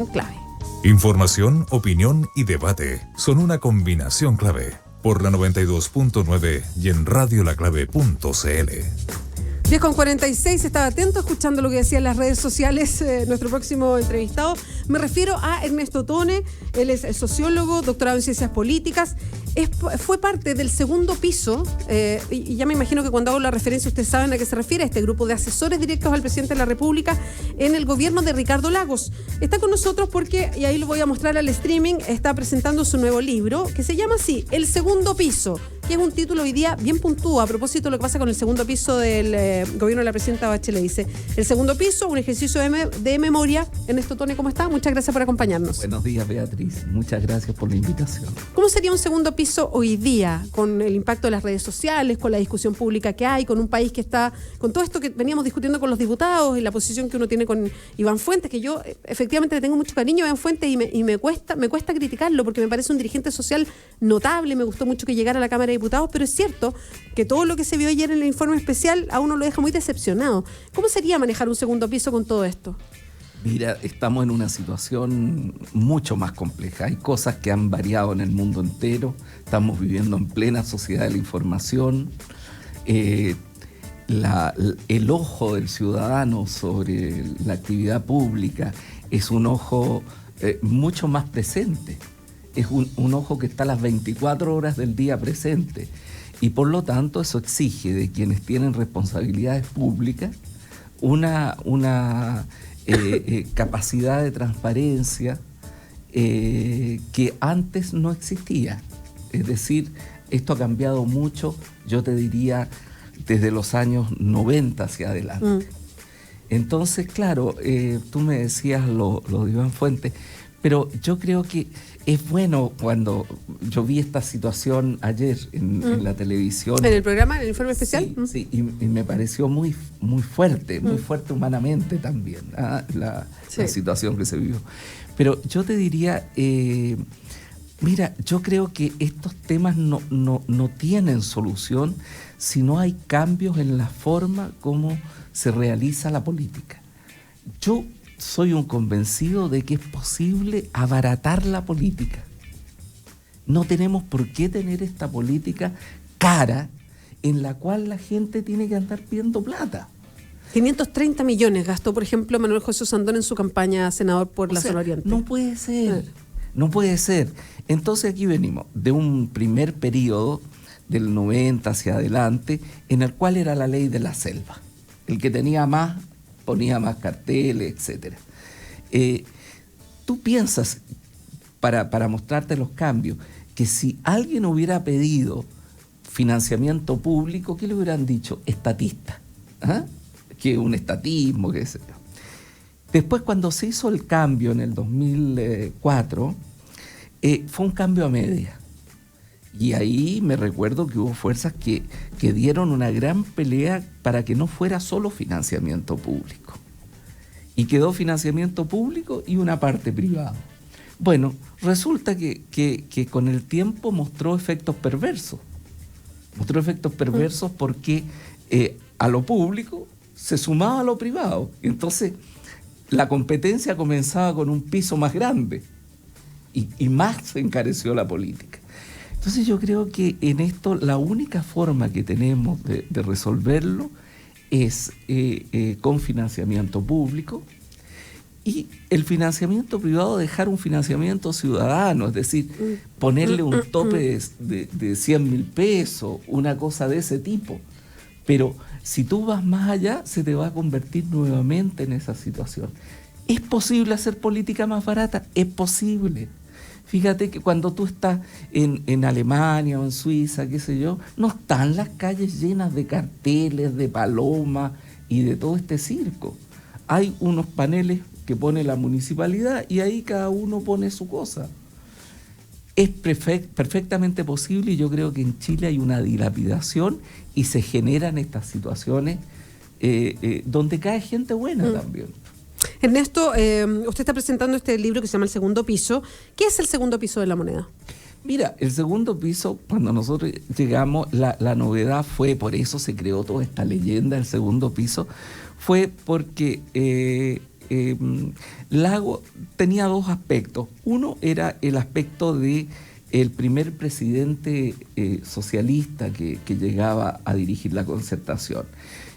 Clave. Información, opinión y debate son una combinación clave. Por la 92.9 y en radiolaclave.cl. 10:46, estaba atento escuchando lo que decían las redes sociales nuestro próximo entrevistado. Me refiero a Ernesto Tone. Él es sociólogo, doctorado en ciencias políticas. Fue parte del segundo piso, y ya me imagino que cuando hago la referencia ustedes saben a qué se refiere, este grupo de asesores directos al presidente de la República en el gobierno de Ricardo Lagos. Está con nosotros porque, y ahí lo voy a mostrar al streaming, está presentando su nuevo libro que se llama así, El Segundo Piso, que es un título hoy día bien puntúa a propósito de lo que pasa con el segundo piso del gobierno de la presidenta Bachelet. Dice, el segundo piso, un ejercicio de memoria. Ernesto Tone, ¿cómo está? Muchas gracias por acompañarnos. Buenos días, Beatriz. Muchas gracias por la invitación. ¿Cómo sería un segundo piso hoy día, con el impacto de las redes sociales, con la discusión pública que hay, con un país que está, con todo esto que veníamos discutiendo con los diputados y la posición que uno tiene con Iván Fuentes, que yo efectivamente le tengo mucho cariño a Iván Fuentes y me cuesta criticarlo porque me parece un dirigente social notable, me gustó mucho que llegara a la Cámara de Diputados, pero es cierto que todo lo que se vio ayer en el informe especial a uno lo deja muy decepcionado. ¿Cómo sería manejar un segundo piso con todo esto? Mira, estamos en una situación mucho más compleja. Hay cosas que han variado en el mundo entero. Estamos viviendo en plena sociedad de la información. El ojo del ciudadano sobre la actividad pública es un ojo mucho más presente. Es un ojo que está las 24 horas del día presente. Y por lo tanto eso exige de quienes tienen responsabilidades públicas una capacidad de transparencia que antes no existía. Es decir, esto ha cambiado mucho, yo te diría, desde los años 90 hacia adelante. Entonces, claro, tú me decías lo de Iván Fuentes, pero yo creo que es bueno cuando yo vi esta situación ayer en la televisión. ¿En el programa, en el informe especial? Sí, y me pareció muy fuerte, muy fuerte humanamente también, la situación que se vivió. Pero yo te diría, mira, yo creo que estos temas no tienen solución si no hay cambios en la forma como se realiza la política. Yo soy un convencido de que es posible abaratar la política. No tenemos por qué tener esta política cara en la cual la gente tiene que andar pidiendo plata. 530 millones gastó, por ejemplo, Manuel José Osandón en su campaña a senador por la zona oriente. No puede ser, no puede ser. Entonces aquí venimos de un primer periodo del 90 hacia adelante en el cual era la ley de la selva. El que tenía más ponía más carteles, etc. Tú piensas, para mostrarte los cambios, que si alguien hubiera pedido financiamiento público, ¿qué le hubieran dicho? Estatista. Que un estatismo, qué sé yo. Después, cuando se hizo el cambio en el 2004, fue un cambio a media. Y ahí me recuerdo que hubo fuerzas que dieron una gran pelea para que no fuera solo financiamiento público. Y quedó financiamiento público y una parte privada. Bueno, resulta que con el tiempo mostró efectos perversos. Mostró efectos perversos porque a lo público se sumaba a lo privado. Entonces, la competencia comenzaba con un piso más grande y más se encareció la política. Entonces yo creo que en esto la única forma que tenemos de resolverlo es con financiamiento público y el financiamiento privado dejar un financiamiento ciudadano, es decir, ponerle un tope de 100.000 pesos, una cosa de ese tipo. Pero si tú vas más allá, se te va a convertir nuevamente en esa situación. ¿Es posible hacer política más barata? Es posible. Fíjate que cuando tú estás en Alemania o en Suiza, qué sé yo, no están las calles llenas de carteles, de palomas y de todo este circo. Hay unos paneles que pone la municipalidad y ahí cada uno pone su cosa. Es perfectamente posible y yo creo que en Chile hay una dilapidación y se generan estas situaciones donde cae gente buena también. Ernesto, usted está presentando este libro que se llama El Segundo Piso. ¿Qué es el segundo piso de la moneda? Mira, el segundo piso, cuando nosotros llegamos, la novedad fue, por eso se creó toda esta leyenda, el segundo piso, fue porque Lago tenía dos aspectos. Uno era el aspecto de el primer presidente socialista que llegaba a dirigir la Concertación.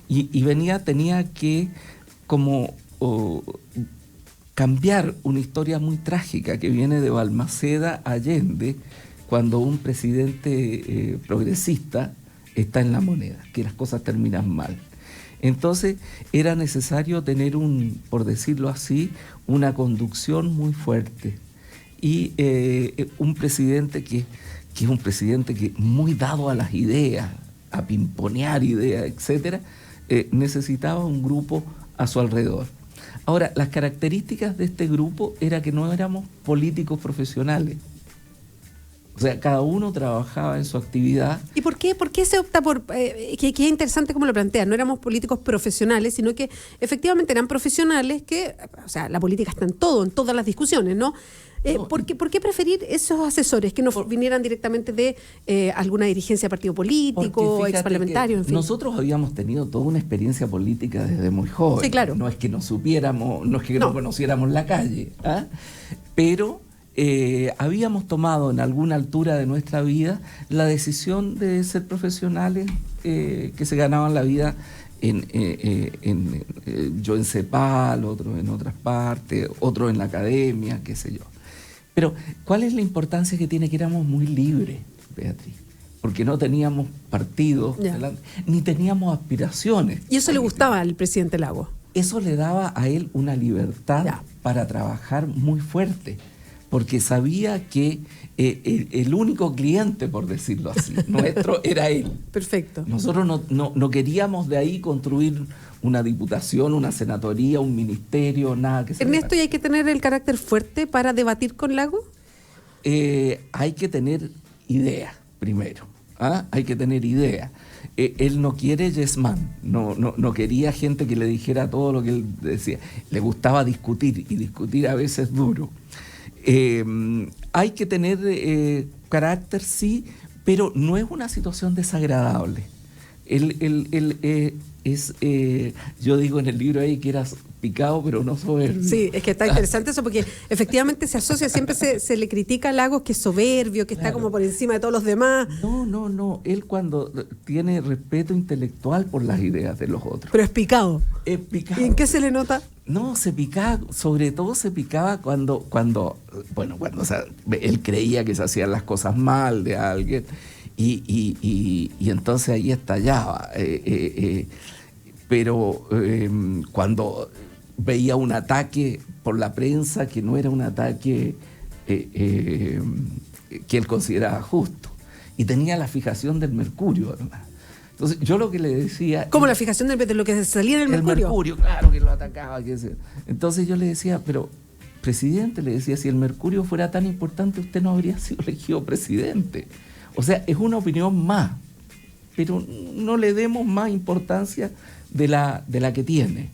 Y tenía que como cambiar una historia muy trágica que viene de Balmaceda a Allende, cuando un presidente progresista está en la moneda, que las cosas terminan mal. Entonces era necesario tener por decirlo así, una conducción muy fuerte. Y un presidente que es un presidente que muy dado a las ideas, a pimponear ideas, etcétera, necesitaba un grupo a su alrededor. Ahora, las características de este grupo era que no éramos políticos profesionales. O sea, cada uno trabajaba en su actividad. ¿Y por qué se opta por, que es interesante como lo plantean, no éramos políticos profesionales, sino que efectivamente eran profesionales que, o sea, la política está en todo, en todas las discusiones, ¿no? ¿Por qué preferir esos asesores que no vinieran directamente de alguna dirigencia de partido político, exparlamentario, en fin? Nosotros habíamos tenido toda una experiencia política desde muy joven. Sí, claro. No es que no supiéramos, no es que no conociéramos la calle, ¿ah? Pero habíamos tomado en alguna altura de nuestra vida la decisión de ser profesionales que se ganaban la vida yo en CEPAL, otros en otras partes, otros en la academia, qué sé yo. Pero, ¿cuál es la importancia que tiene? Que éramos muy libres, Beatriz, porque no teníamos partidos, ni teníamos aspiraciones. ¿Y eso le gustaba al presidente Lagos? Eso le daba a él una libertad para trabajar muy fuerte, porque sabía que el único cliente, por decirlo así, nuestro era él. Perfecto. Nosotros no queríamos de ahí construir una diputación, una senatoría, un ministerio, nada que se... Ernesto, ¿y hay que tener el carácter fuerte para debatir con Lagos? Hay que tener idea, primero. Hay que tener idea. Él no quiere yes man, no quería gente que le dijera todo lo que él decía. Le gustaba discutir, y discutir a veces duro. Hay que tener carácter, sí, pero no es una situación desagradable. Yo digo en el libro ahí que eras picado pero no soberbio. Sí, es que está interesante eso porque efectivamente se asocia, siempre se le critica a Lagos que es soberbio, que está como por encima de todos los demás. No, él cuando tiene respeto intelectual por las ideas de los otros. Pero es picado. Es picado. ¿Y en qué se le nota? No, se picaba, sobre todo se picaba cuando o sea, él creía que se hacían las cosas mal de alguien y entonces ahí estallaba. Pero cuando veía un ataque por la prensa que no era un ataque que él consideraba justo, y tenía la fijación del mercurio, además. Entonces, yo lo que le decía... ¿Cómo la fijación de lo que salía en el mercurio? El mercurio, claro, que lo atacaba. Entonces yo le decía, pero, presidente, le decía, si el mercurio fuera tan importante, usted no habría sido elegido presidente. O sea, es una opinión más, pero no le demos más importancia de la que tiene.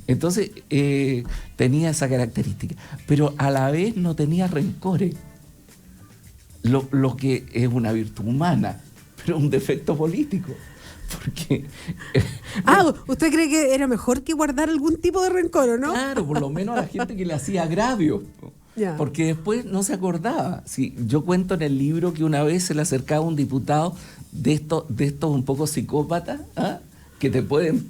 Entonces, tenía esa característica, pero a la vez no tenía rencores, lo que es una virtud humana, pero un defecto político. Porque ¿usted cree que era mejor que guardar algún tipo de rencor, o no? Claro, por lo menos a la gente que le hacía agravio. Porque después no se acordaba. Sí, yo cuento en el libro que una vez se le acercaba un diputado de estos un poco psicópatas, que te pueden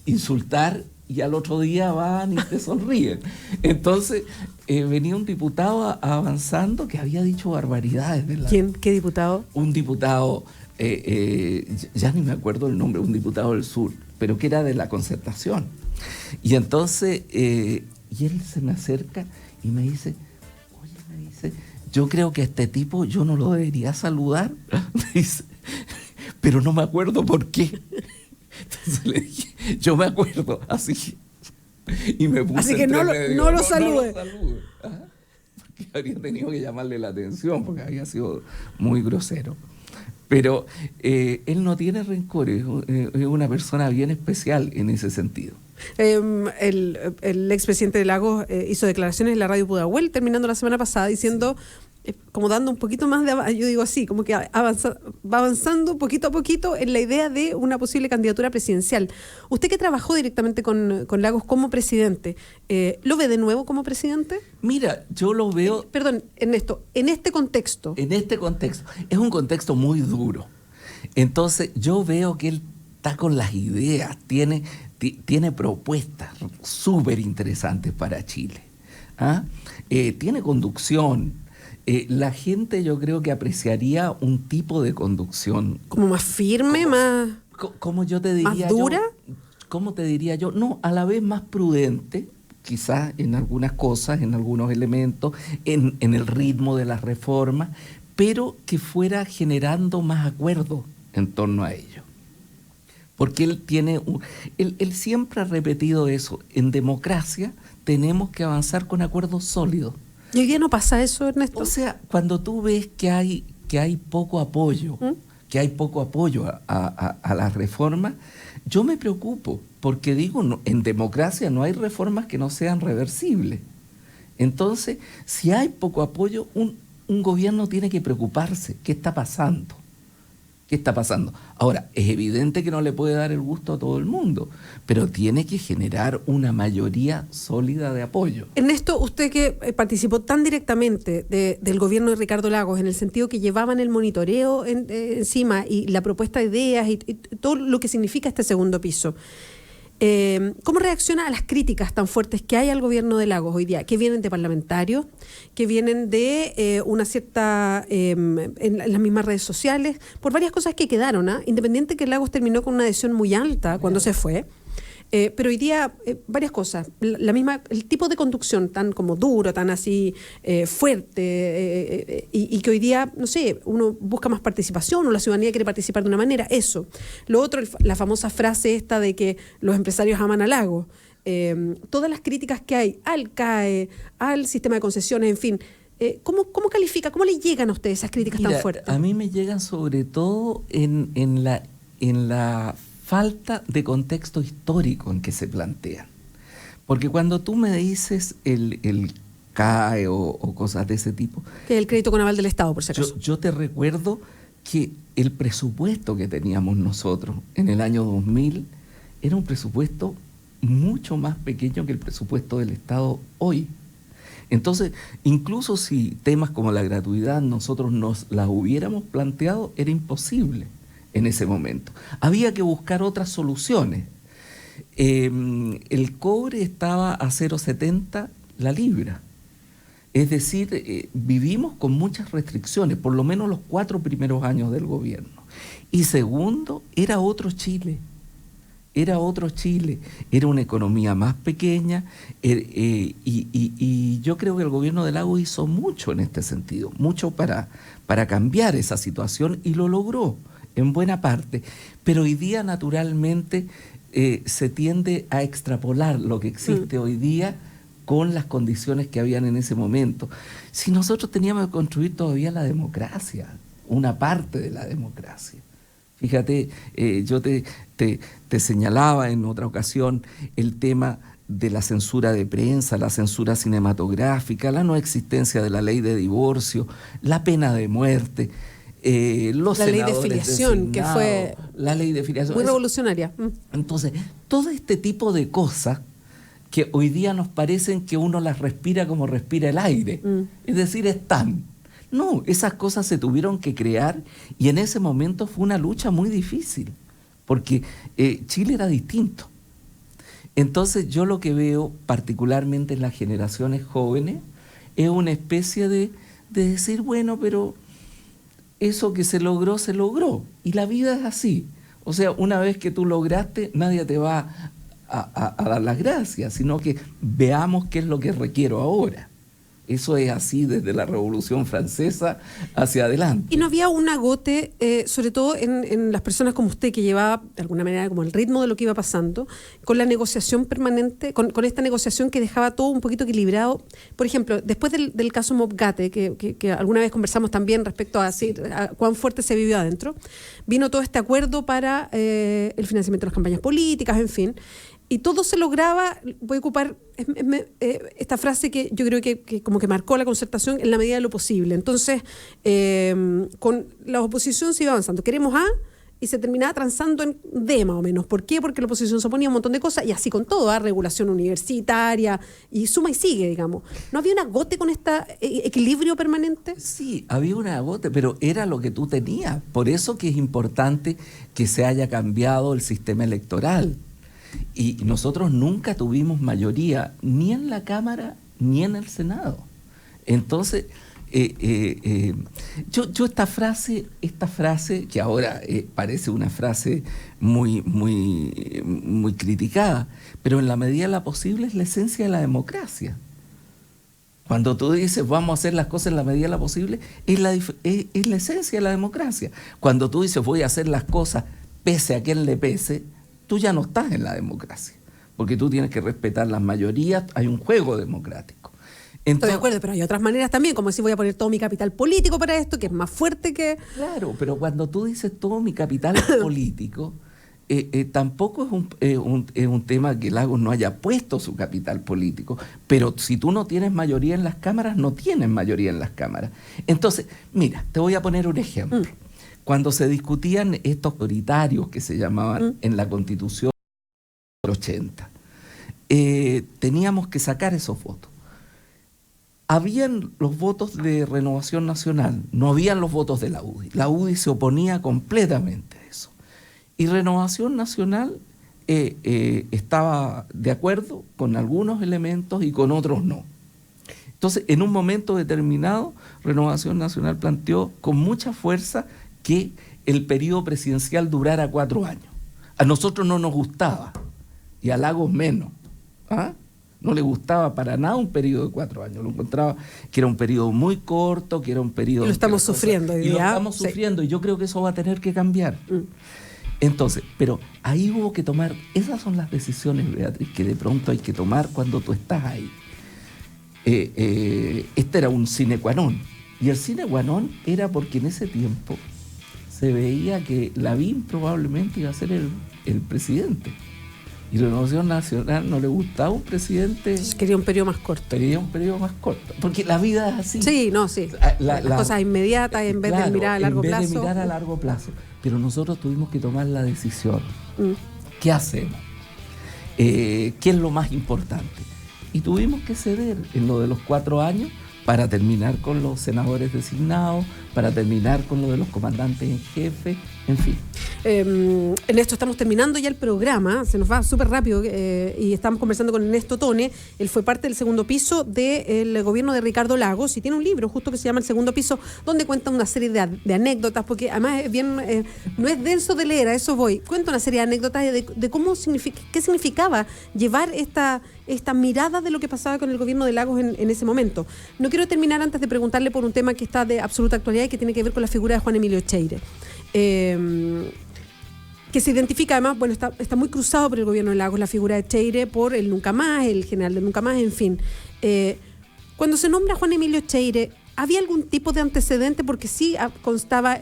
insultar y al otro día van y te sonríen. Entonces venía un diputado avanzando que había dicho barbaridades. ¿Quién? ¿Qué diputado? Un diputado... ya ni me acuerdo el nombre, un diputado del sur, pero que era de la Concertación. Y entonces, y él se me acerca y me dice, yo creo que a este tipo yo no lo debería saludar. Me dice, pero no me acuerdo por qué. Entonces le dije, yo me acuerdo, así. Y me puse así que no lo salude. Porque habría tenido que llamarle la atención, porque había sido muy grosero. Pero él no tiene rencor, es una persona bien especial en ese sentido. El expresidente de Lagos hizo declaraciones en la radio Pudahuel terminando la semana pasada diciendo como dando un poquito más de, yo digo así, como que va avanzando poquito a poquito en la idea de una posible candidatura presidencial. Usted que trabajó directamente con Lagos como presidente, ¿lo ve de nuevo como presidente? Mira, yo lo veo... Perdón, Ernesto, en este contexto. En este contexto. Es un contexto muy duro. Entonces, yo veo que él está con las ideas, tiene propuestas súper interesantes para Chile. ¿Ah? Tiene conducción. La gente yo creo que apreciaría un tipo de conducción. ¿Como más firme, más... Como yo te diría... ¿Más dura? ¿Cómo te diría yo? No, a la vez más prudente, quizás en algunas cosas, en algunos elementos, en el ritmo de las reformas, pero que fuera generando más acuerdo en torno a ello. Porque él siempre ha repetido eso, en democracia tenemos que avanzar con acuerdos sólidos. ¿Y hoy día no pasa eso, Ernesto? O sea, cuando tú ves que hay poco apoyo, a las reformas, yo me preocupo, porque digo, no, en democracia no hay reformas que no sean reversibles. Entonces, si hay poco apoyo, un gobierno tiene que preocuparse. ¿Qué está pasando? ¿Qué está pasando? Ahora, es evidente que no le puede dar el gusto a todo el mundo, pero tiene que generar una mayoría sólida de apoyo. Ernesto, usted que participó tan directamente del gobierno de Ricardo Lagos, en el sentido que llevaban el monitoreo encima y la propuesta de ideas y todo lo que significa este segundo piso, ¿cómo reacciona a las críticas tan fuertes que hay al gobierno de Lagos hoy día? Que vienen de parlamentarios, que vienen de una cierta, en las mismas redes sociales, por varias cosas que quedaron, independiente que Lagos terminó con una adhesión muy alta cuando se fue. Pero hoy día, varias cosas. El tipo de conducción tan como duro, tan así fuerte, y que hoy día, no sé, uno busca más participación o la ciudadanía quiere participar de una manera, eso. Lo otro, la famosa frase esta de que los empresarios aman a Lagos. Todas las críticas que hay al CAE, al sistema de concesiones, en fin. ¿Cómo califica, cómo le llegan a ustedes esas críticas tan fuertes? A mí me llegan sobre todo en la falta de contexto histórico en que se plantean. Porque cuando tú me dices el CAE o cosas de ese tipo... Que es el crédito con aval del Estado, por si acaso. Yo te recuerdo que el presupuesto que teníamos nosotros en el año 2000 era un presupuesto mucho más pequeño que el presupuesto del Estado hoy. Entonces, incluso si temas como la gratuidad nosotros nos las hubiéramos planteado, era imposible en ese momento. Había que buscar otras soluciones. El cobre estaba a 0,70 la libra. Es decir, vivimos con muchas restricciones, por lo menos los 4 primeros años del gobierno. Y segundo, era otro Chile. Era una economía más pequeña y yo creo que el gobierno de Lagos hizo mucho en este sentido, mucho para cambiar esa situación y lo logró en buena parte, pero hoy día naturalmente se tiende a extrapolar lo que existe hoy día con las condiciones que habían en ese momento. Si nosotros teníamos que construir todavía la democracia, una parte de la democracia. Fíjate, yo te señalaba en otra ocasión el tema de la censura de prensa, la censura cinematográfica, la no existencia de la ley de divorcio, la pena de muerte, la ley de filiación, que fue la ley de filiación muy revolucionaria. Entonces, todo este tipo de cosas que hoy día nos parecen que uno las respira como respira el aire, es decir, están. No, esas cosas se tuvieron que crear y en ese momento fue una lucha muy difícil, porque Chile era distinto. Entonces yo lo que veo particularmente en las generaciones jóvenes es una especie de decir, bueno, pero eso que se logró, y la vida es así. O sea, una vez que tú lograste, nadie te va a dar las gracias, sino que veamos qué es lo que requiero ahora. Eso es así desde la Revolución Francesa hacia adelante. Y no había un agote, sobre todo en las personas como usted, que llevaba de alguna manera como el ritmo de lo que iba pasando, con la negociación permanente, con esta negociación que dejaba todo un poquito equilibrado. Por ejemplo, después del caso Mobgate, que alguna vez conversamos también respecto a cuán fuerte se vivió adentro, vino todo este acuerdo para el financiamiento de las campañas políticas, en fin. Y todo se lograba, voy a ocupar esta frase que yo creo que como que marcó la Concertación, en la medida de lo posible. Entonces, con la oposición se iba avanzando. Queremos A, y se terminaba transando en D más o menos. ¿Por qué? Porque la oposición se oponía a un montón de cosas, y así con todo, regulación universitaria, y suma y sigue, digamos. ¿No había un agote con este equilibrio permanente? Sí, había un agote, pero era lo que tú tenías. Por eso que es importante que se haya cambiado el sistema electoral. Y nosotros nunca tuvimos mayoría, ni en la Cámara, ni en el Senado. Entonces... yo esta frase que ahora parece una frase muy criticada, pero en la medida de la posible es la esencia de la democracia. Cuando tú dices vamos a hacer las cosas en la medida de la posible, es la esencia de la democracia. Cuando tú dices voy a hacer las cosas pese a quien le pese, tú ya no estás en la democracia, porque tú tienes que respetar las mayorías, hay un juego democrático. Entonces, estoy de acuerdo, pero hay otras maneras también, como decir voy a poner todo mi capital político para esto, que es más fuerte que... Claro, pero cuando tú dices todo mi capital político, tampoco es un tema que Lagos no haya puesto su capital político, pero si tú no tienes mayoría en las cámaras, no tienes mayoría en las cámaras. Entonces, mira, te voy a poner un ejemplo. Cuando se discutían estos autoritarios que se llamaban en la Constitución 80, teníamos que sacar esos votos. Habían los votos de Renovación Nacional, no habían los votos de la UDI. La UDI se oponía completamente a eso. Y Renovación Nacional estaba de acuerdo con algunos elementos y con otros no. Entonces, en un momento determinado, Renovación Nacional planteó con mucha fuerza que el periodo presidencial durara 4 años. A nosotros no nos gustaba, y a Lagos menos. ¿Ah? No le gustaba para nada un periodo de 4 años. Lo encontraba que era un periodo muy corto, que era un periodo... Y lo estamos sufriendo hoy día. Y lo estamos sufriendo, y yo creo que eso va a tener que cambiar. Entonces, pero ahí hubo que tomar... Esas son las decisiones, Beatriz, que de pronto hay que tomar cuando tú estás ahí. Este era un sine qua non. Y el sine qua non era porque en ese tiempo se veía que Lavín probablemente iba a ser el presidente. Y la Renovación Nacional no le gustaba un presidente... Quería un periodo más corto. Quería un periodo más corto. Porque la vida es así. Sí, no, sí. Las cosas inmediatas en vez de mirar a largo plazo. En vez de mirar a largo plazo. Pero nosotros tuvimos que tomar la decisión. ¿Qué hacemos? ¿Qué es lo más importante? Y tuvimos que ceder en lo de los 4 años para terminar con los senadores designados, para terminar con lo de los comandantes en jefe, en fin. Ernesto, estamos terminando ya el programa, se nos va súper rápido, y estamos conversando con Ernesto Tone. Él fue parte del segundo piso del gobierno de Ricardo Lagos y tiene un libro justo que se llama El Segundo Piso, donde cuenta una serie de anécdotas, porque además es bien, no es denso de leer, a eso voy. Cuenta una serie de anécdotas de cómo qué significaba llevar esta mirada de lo que pasaba con el gobierno de Lagos en ese momento. No quiero terminar antes de preguntarle por un tema que está de absoluta actualidad y que tiene que ver con la figura de Juan Emilio Echeire. Que se identifica además, bueno, está muy cruzado por el gobierno de Lagos la figura de Echeire por el Nunca Más, el general del Nunca Más, en fin. Cuando se nombra Juan Emilio Echeire, ¿había algún tipo de antecedente? Porque sí constaba,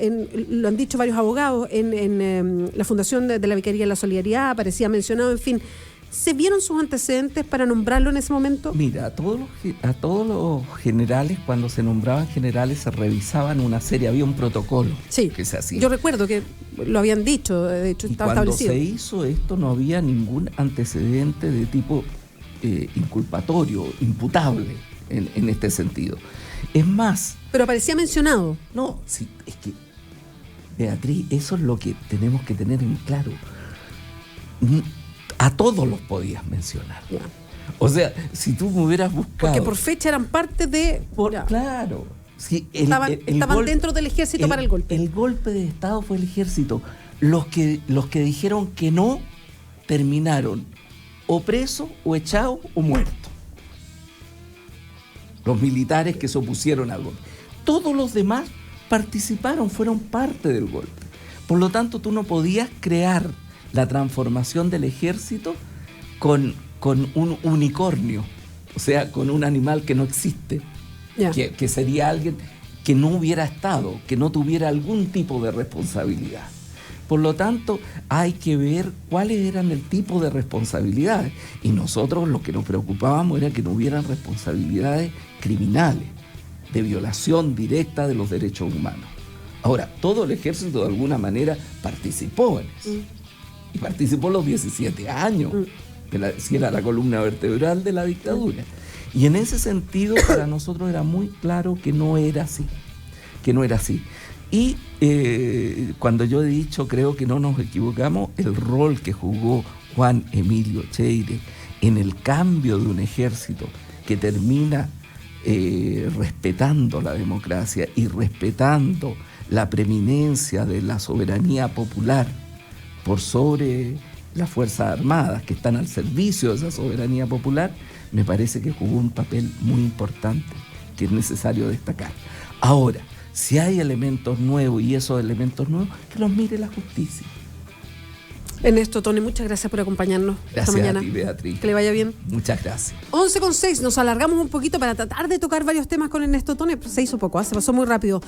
lo han dicho varios abogados, en la fundación de la Vicaría de la Solidaridad, aparecía mencionado, en fin. ¿Se vieron sus antecedentes para nombrarlo en ese momento? Mira, a todos los generales, cuando se nombraban generales, se revisaban una serie, había un protocolo que se hacía. Yo recuerdo que lo habían dicho, de hecho estaba establecido. Cuando se hizo esto no había ningún antecedente de tipo inculpatorio, imputable en este sentido. Es más... Pero aparecía mencionado. No, sí, es que, Beatriz, eso es lo que tenemos que tener en claro. A todos los podías mencionar. Ya. O sea, si tú me hubieras buscado... Porque por fecha eran parte de... Claro. Sí, estaban dentro del ejército para el golpe. El golpe de Estado fue el ejército. Los que dijeron que no, terminaron o presos, o echados, o muertos. Los militares que se opusieron al golpe. Todos los demás participaron, fueron parte del golpe. Por lo tanto, tú no podías crear la transformación del ejército con un unicornio, o sea, con un animal que no existe, que sería alguien que no hubiera estado, que no tuviera algún tipo de responsabilidad. Por lo tanto, hay que ver cuáles eran el tipo de responsabilidades. Y nosotros lo que nos preocupábamos era que no hubieran responsabilidades criminales, de violación directa de los derechos humanos. Ahora, todo el ejército de alguna manera participó en eso. Y participó los 17 años, si era la columna vertebral de la dictadura. Y en ese sentido, para nosotros era muy claro que no era así. Y cuando yo he dicho, creo que no nos equivocamos, el rol que jugó Juan Emilio Cheire en el cambio de un ejército que termina respetando la democracia y respetando la preeminencia de la soberanía popular por sobre las Fuerzas Armadas que están al servicio de esa soberanía popular, me parece que jugó un papel muy importante que es necesario destacar. Ahora, si hay elementos nuevos y esos elementos nuevos, que los mire la justicia. Ernesto Otone, muchas gracias por acompañarnos esta mañana. Gracias a ti, Beatriz. Que le vaya bien. Muchas gracias. 11:06, nos alargamos un poquito para tratar de tocar varios temas con Ernesto Otone, pero se hizo poco, se pasó muy rápido.